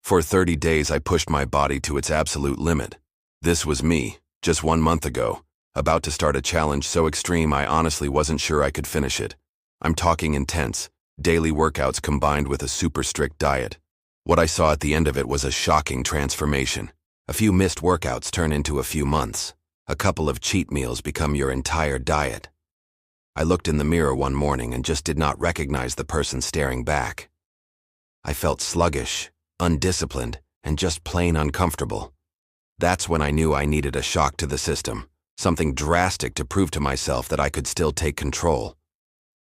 For 30 days, I pushed my body to its absolute limit. This was me, just 1 month ago, about to start a challenge so extreme I honestly wasn't sure I could finish it. I'm talking intense, daily workouts combined with a super strict diet. What I saw at the end of it was a shocking transformation. A few missed workouts turn into a few months. A couple of cheat meals become your entire diet. I looked in the mirror one morning and just did not recognize the person staring back. I felt sluggish, undisciplined, and just plain uncomfortable. That's when I knew I needed a shock to the system, something drastic to prove to myself that I could still take control.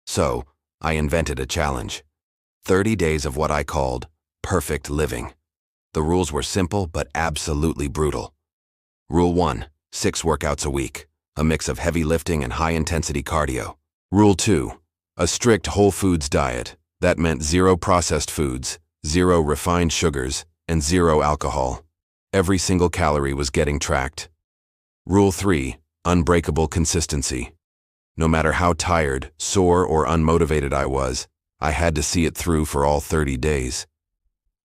So, I invented a challenge. 30 days of what I called perfect living. The rules were simple but absolutely brutal. Rule 1, 6 workouts a week, a mix of heavy lifting and high-intensity cardio. Rule 2, a strict whole foods diet. That meant 0 processed foods, 0 refined sugars, and 0 alcohol. Every single calorie was getting tracked. Rule 3, unbreakable consistency. No matter how tired, sore, or unmotivated I was, I had to see it through for all 30 days.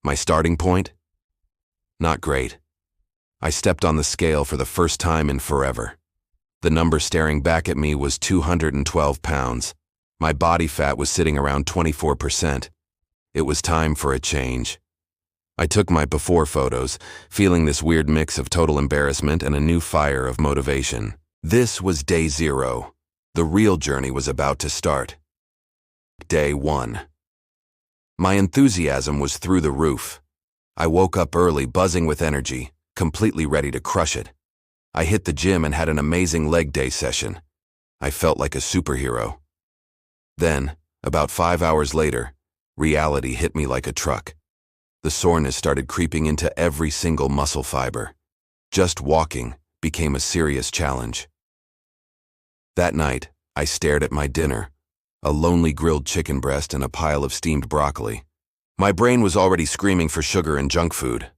My starting point? Not great. I stepped on the scale for the first time in forever. The number staring back at me was 212 pounds. My body fat was sitting around 24%. It was time for a change. I took my before photos, feeling this weird mix of total embarrassment and a new fire of motivation. This was day 0. The real journey was about to start. Day 1. My enthusiasm was through the roof. I woke up early, buzzing with energy, completely ready to crush it. I hit the gym and had an amazing leg day session. I felt like a superhero. Then, about 5 hours later, reality hit me like a truck. The soreness started creeping into every single muscle fiber. Just walking became a serious challenge. That night, I stared at my dinner, a lonely grilled chicken breast and a pile of steamed broccoli. My brain was already screaming for sugar and junk food.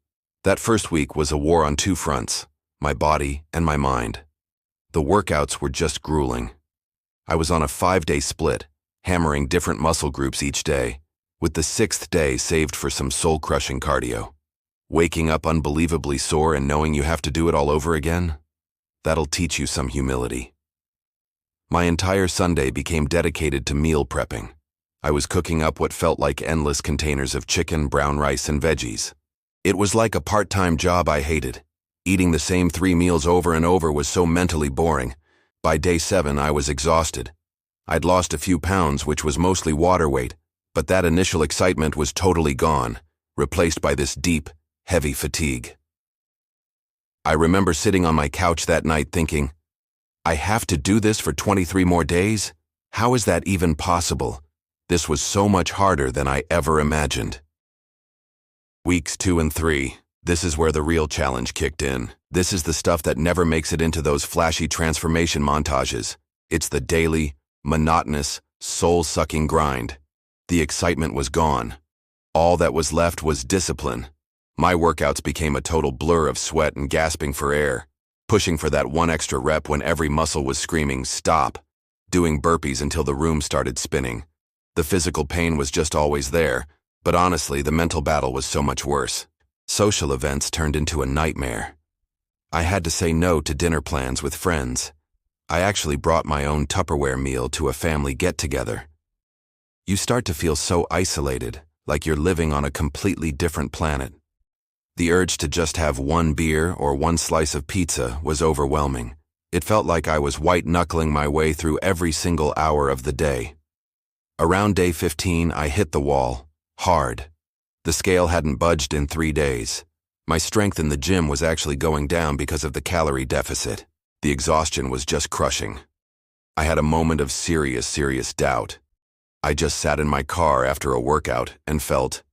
That first week was a war on 2 fronts, my body and my mind. The workouts were just grueling. I was on a 5-day split, hammering different muscle groups each day, with the 6th day saved for some soul-crushing cardio. Waking up unbelievably sore and knowing you have to do it all over again? That'll teach you some humility. My entire Sunday became dedicated to meal prepping. I was cooking up what felt like endless containers of chicken, brown rice, and veggies. It was like a part-time job I hated. Eating the same 3 meals over and over was so mentally boring. By day 7, I was exhausted. I'd lost a few pounds, which was mostly water weight, but that initial excitement was totally gone, replaced by this deep, heavy fatigue. I remember sitting on my couch that night thinking, I have to do this for 23 more days? How is that even possible? This was so much harder than I ever imagined. Weeks 2 and 3. This is where the real challenge kicked in. This is the stuff that never makes it into those flashy transformation montages. It's the daily, monotonous, soul-sucking grind. The excitement was gone. All that was left was discipline. My workouts became a total blur of sweat and gasping for air, pushing for that 1 extra rep when every muscle was screaming, stop, doing burpees until the room started spinning. The physical pain was just always there, but honestly, the mental battle was so much worse. Social events turned into a nightmare. I had to say no to dinner plans with friends. I actually brought my own Tupperware meal to a family get-together. You start to feel so isolated, like you're living on a completely different planet. The urge to just have 1 beer or 1 slice of pizza was overwhelming. It felt like I was white-knuckling my way through every single hour of the day. Around day 15, I hit the wall, hard. The scale hadn't budged in 3 days. My strength in the gym was actually going down because of the calorie deficit. The exhaustion was just crushing. I had a moment of serious doubt. I just sat in my car after a workout and felt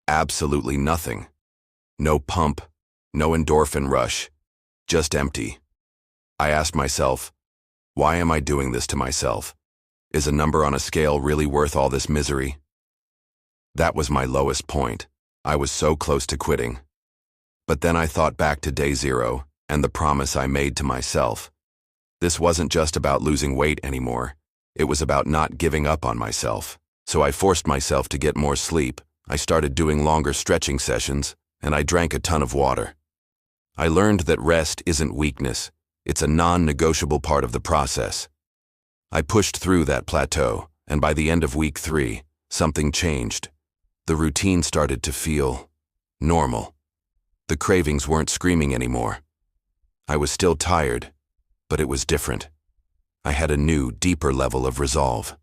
absolutely nothing. No pump, no endorphin rush, just empty. I asked myself, why am I doing this to myself? Is a number on a scale really worth all this misery? That was my lowest point. I was so close to quitting. But then I thought back to day 0 and the promise I made to myself. This wasn't just about losing weight anymore. It was about not giving up on myself. So I forced myself to get more sleep. I started doing longer stretching sessions, and I drank a ton of water. I learned that rest isn't weakness, it's a non-negotiable part of the process. I pushed through that plateau, and by the end of week 3, something changed. The routine started to feel normal. The cravings weren't screaming anymore. I was still tired, but it was different. I had a new, deeper level of resolve.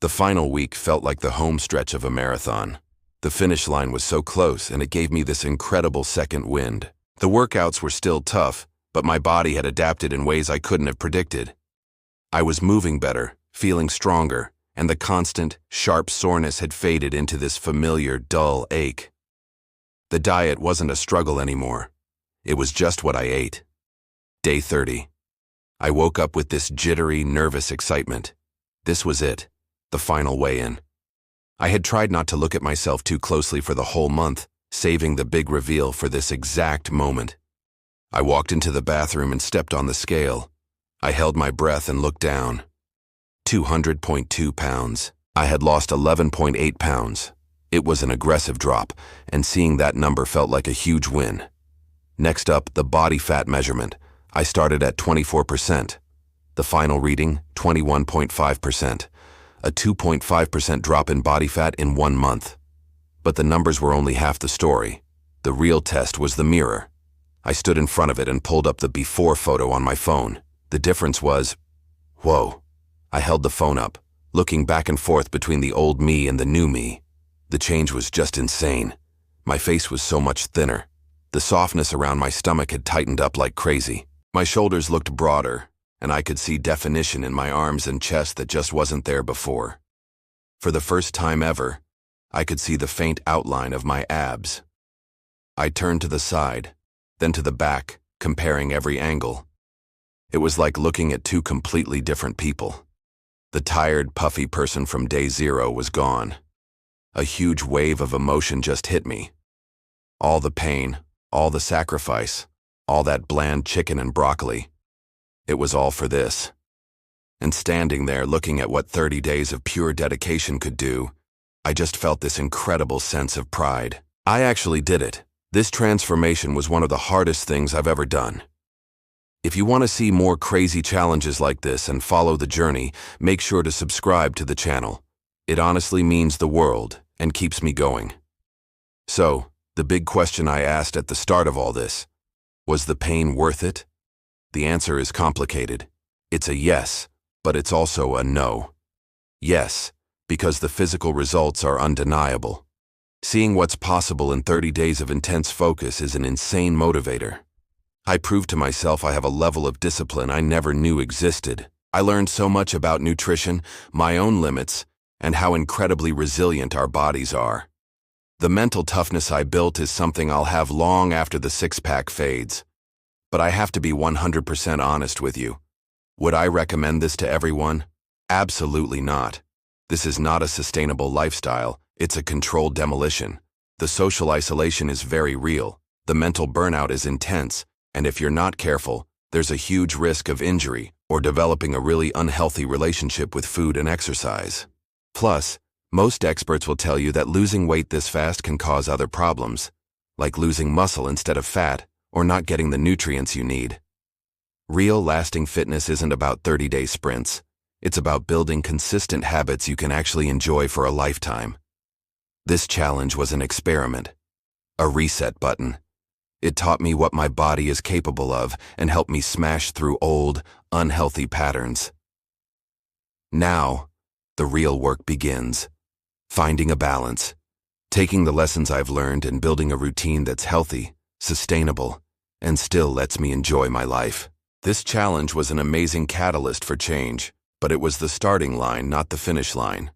The final week felt like the home stretch of a marathon. The finish line was so close, and it gave me this incredible second wind. The workouts were still tough, but my body had adapted in ways I couldn't have predicted. I was moving better, feeling stronger, and the constant, sharp soreness had faded into this familiar, dull ache. The diet wasn't a struggle anymore. It was just what I ate. Day 30. I woke up with this jittery, nervous excitement. This was it, the final weigh-in. I had tried not to look at myself too closely for the whole month, saving the big reveal for this exact moment. I walked into the bathroom and stepped on the scale. I held my breath and looked down. 200.2 pounds. I had lost 11.8 pounds. It was an aggressive drop, and seeing that number felt like a huge win. Next up, the body fat measurement. I started at 24%. The final reading, 21.5%. A 2.5% drop in body fat in 1 month. But the numbers were only half the story. The real test was the mirror. I stood in front of it and pulled up the before photo on my phone. The difference was, whoa. I held the phone up, looking back and forth between the old me and the new me. The change was just insane. My face was so much thinner. The softness around my stomach had tightened up like crazy. My shoulders looked broader, and I could see definition in my arms and chest that just wasn't there before. For the first time ever, I could see the faint outline of my abs. I turned to the side, then to the back, comparing every angle. It was like looking at two completely different people. The tired, puffy person from day 0 was gone. A huge wave of emotion just hit me. All the pain, all the sacrifice, all that bland chicken and broccoli. It was all for this. And standing there looking at what 30 days of pure dedication could do, I just felt this incredible sense of pride. I actually did it. This transformation was one of the hardest things I've ever done. If you want to see more crazy challenges like this and follow the journey, make sure to subscribe to the channel. It honestly means the world and keeps me going. So, the big question I asked at the start of all this, was the pain worth it? The answer is complicated. It's a yes, but it's also a no. Yes, because the physical results are undeniable. Seeing what's possible in 30 days of intense focus is an insane motivator. I proved to myself I have a level of discipline I never knew existed. I learned so much about nutrition, my own limits, and how incredibly resilient our bodies are. The mental toughness I built is something I'll have long after the six-pack fades. But I have to be 100% honest with you. Would I recommend this to everyone? Absolutely not. This is not a sustainable lifestyle, it's a controlled demolition. The social isolation is very real, the mental burnout is intense, and if you're not careful, there's a huge risk of injury or developing a really unhealthy relationship with food and exercise. Plus, most experts will tell you that losing weight this fast can cause other problems, like losing muscle instead of fat or not getting the nutrients you need. Real lasting fitness isn't about 30-day sprints. It's about building consistent habits you can actually enjoy for a lifetime. This challenge was an experiment, a reset button. It taught me what my body is capable of and helped me smash through old, unhealthy patterns. Now, the real work begins. Finding a balance, taking the lessons I've learned and building a routine that's healthy, sustainable, and still lets me enjoy my life. This challenge was an amazing catalyst for change, but it was the starting line, not the finish line.